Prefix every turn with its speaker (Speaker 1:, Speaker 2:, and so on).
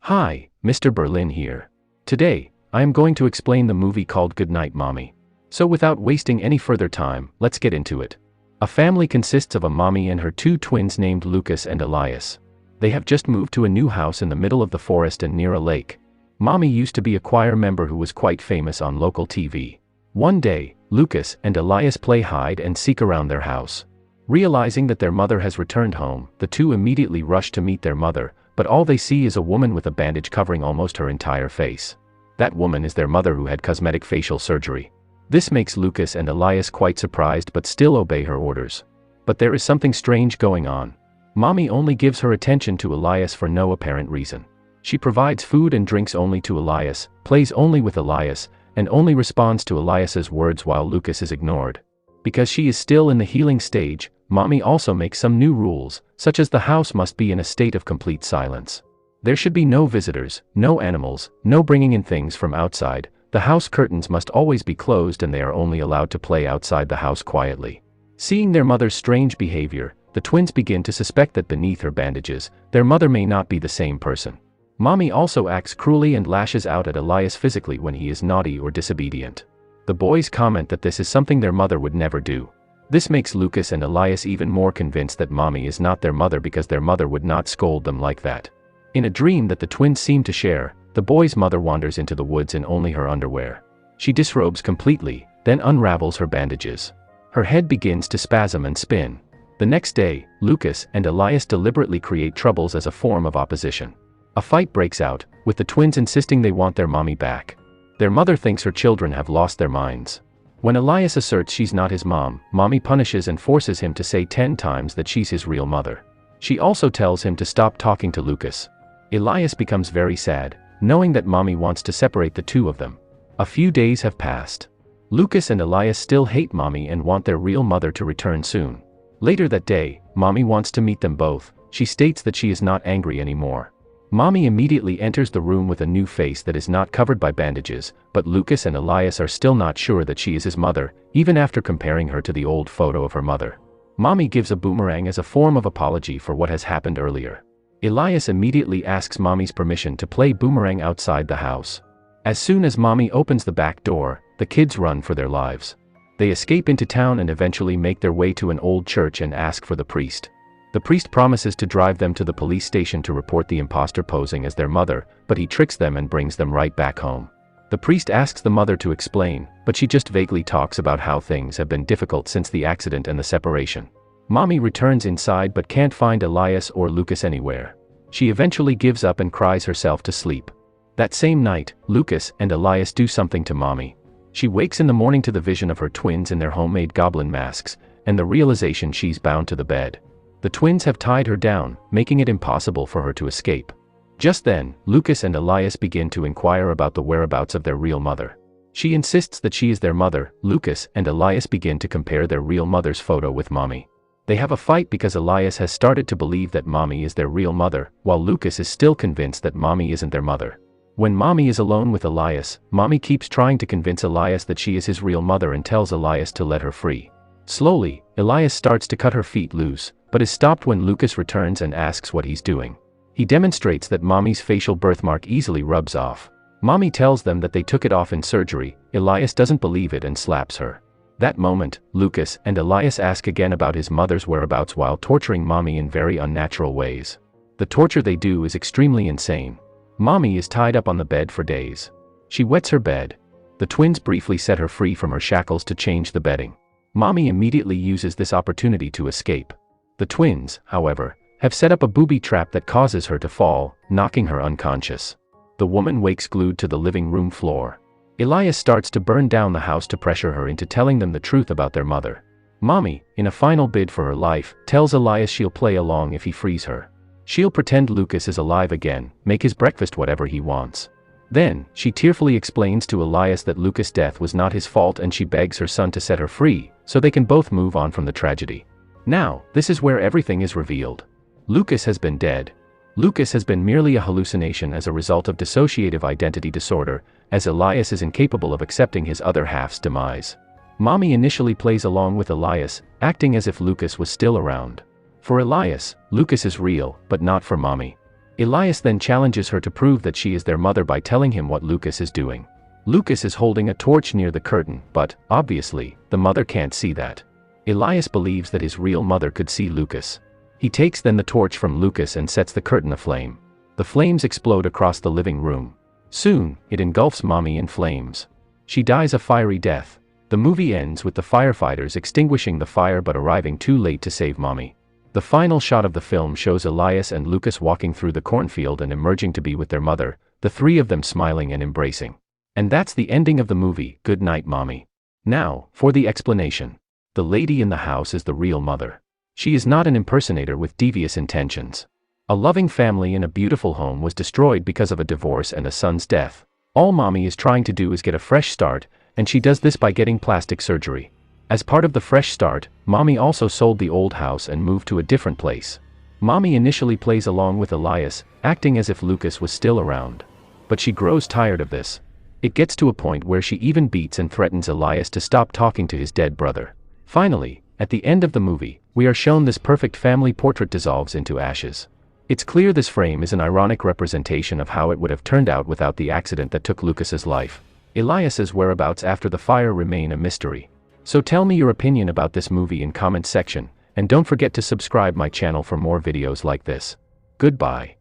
Speaker 1: Hi, Mr. Berlin here. Today, I am going to explain the movie called Goodnight Mommy. So without wasting any further time, let's get into it. A family consists of a mommy and her two twins named Lucas and Elias. They have just moved to a new house in the middle of the forest and near a lake. Mommy used to be a choir member who was quite famous on local TV. One day, Lucas and Elias play hide and seek around their house. Realizing that their mother has returned home, the two immediately rush to meet their mother, but all they see is a woman with a bandage covering almost her entire face. That woman is their mother who had cosmetic facial surgery. This makes Lucas and Elias quite surprised but still obey her orders. But there is something strange going on. Mommy only gives her attention to Elias for no apparent reason. She provides food and drinks only to Elias, plays only with Elias, and only responds to Elias's words while Lucas is ignored. Because she is still in the healing stage, Mommy also makes some new rules, such as the house must be in a state of complete silence. There should be no visitors, no animals, no bringing in things from outside. The house curtains must always be closed and they are only allowed to play outside the house quietly. Seeing their mother's strange behavior, the twins begin to suspect that beneath her bandages, their mother may not be the same person. Mommy also acts cruelly and lashes out at Elias physically when he is naughty or disobedient. The boys comment that this is something their mother would never do. This makes Lucas and Elias even more convinced that Mommy is not their mother because their mother would not scold them like that. In a dream that the twins seem to share, the boy's mother wanders into the woods in only her underwear. She disrobes completely, then unravels her bandages. Her head begins to spasm and spin. The next day, Lucas and Elias deliberately create troubles as a form of opposition. A fight breaks out, with the twins insisting they want their mommy back. Their mother thinks her children have lost their minds. When Elias asserts she's not his mom, Mommy punishes and forces him to say 10 times that she's his real mother. She also tells him to stop talking to Lucas. Elias becomes very sad, knowing that Mommy wants to separate the two of them. A few days have passed. Lucas and Elias still hate Mommy and want their real mother to return soon. Later that day, Mommy wants to meet them both. She states that she is not angry anymore. Mommy immediately enters the room with a new face that is not covered by bandages, but Lucas and Elias are still not sure that she is his mother, even after comparing her to the old photo of her mother. Mommy gives a boomerang as a form of apology for what has happened earlier. Elias immediately asks Mommy's permission to play boomerang outside the house. As soon as Mommy opens the back door, the kids run for their lives. They escape into town and eventually make their way to an old church and ask for the priest. The priest promises to drive them to the police station to report the imposter posing as their mother, but he tricks them and brings them right back home. The priest asks the mother to explain, but she just vaguely talks about how things have been difficult since the accident and the separation. Mommy returns inside but can't find Elias or Lucas anywhere. She eventually gives up and cries herself to sleep. That same night, Lucas and Elias do something to Mommy. She wakes in the morning to the vision of her twins in their homemade goblin masks, and the realization she's bound to the bed. The twins have tied her down, making it impossible for her to escape. Just then, Lucas and Elias begin to inquire about the whereabouts of their real mother. She insists that she is their mother. Lucas and Elias begin to compare their real mother's photo with Mommy. They have a fight because Elias has started to believe that Mommy is their real mother, while Lucas is still convinced that Mommy isn't their mother. When Mommy is alone with Elias, Mommy keeps trying to convince Elias that she is his real mother and tells Elias to let her free. Slowly, Elias starts to cut her feet loose, but is stopped when Lucas returns and asks what he's doing. He demonstrates that Mommy's facial birthmark easily rubs off. Mommy tells them that they took it off in surgery. Elias doesn't believe it and slaps her. That moment, Lucas and Elias ask again about his mother's whereabouts while torturing Mommy in very unnatural ways. The torture they do is extremely insane. Mommy is tied up on the bed for days. She wets her bed. The twins briefly set her free from her shackles to change the bedding. Mommy immediately uses this opportunity to escape. The twins, however, have set up a booby trap that causes her to fall, knocking her unconscious. The woman wakes glued to the living room floor. Elias starts to burn down the house to pressure her into telling them the truth about their mother. Mommy, in a final bid for her life, tells Elias she'll play along if he frees her. She'll pretend Lucas is alive again, make his breakfast whatever he wants. Then, she tearfully explains to Elias that Lucas' death was not his fault and she begs her son to set her free, so they can both move on from the tragedy. Now, this is where everything is revealed. Lucas has been dead. Lucas has been merely a hallucination as a result of dissociative identity disorder, as Elias is incapable of accepting his other half's demise. Mommy initially plays along with Elias, acting as if Lucas was still around. For Elias, Lucas is real, but not for Mommy. Elias then challenges her to prove that she is their mother by telling him what Lucas is doing. Lucas is holding a torch near the curtain, but, obviously, the mother can't see that. Elias believes that his real mother could see Lucas. He takes then the torch from Lucas and sets the curtain aflame. The flames explode across the living room. Soon, it engulfs Mommy in flames. She dies a fiery death. The movie ends with the firefighters extinguishing the fire but arriving too late to save Mommy. The final shot of the film shows Elias and Lucas walking through the cornfield and emerging to be with their mother, the three of them smiling and embracing. And that's the ending of the movie, Good Night Mommy. Now, for the explanation. The lady in the house is the real mother. She is not an impersonator with devious intentions. A loving family in a beautiful home was destroyed because of a divorce and a son's death. All Mommy is trying to do is get a fresh start, and she does this by getting plastic surgery. As part of the fresh start, Mommy also sold the old house and moved to a different place. Mommy initially plays along with Elias, acting as if Lucas was still around. But she grows tired of this. It gets to a point where she even beats and threatens Elias to stop talking to his dead brother. Finally, at the end of the movie, we are shown this perfect family portrait dissolves into ashes. It's clear this frame is an ironic representation of how it would have turned out without the accident that took Lucas's life. Elias's whereabouts after the fire remain a mystery. So tell me your opinion about this movie in comment section, and don't forget to subscribe my channel for more videos like this. Goodbye.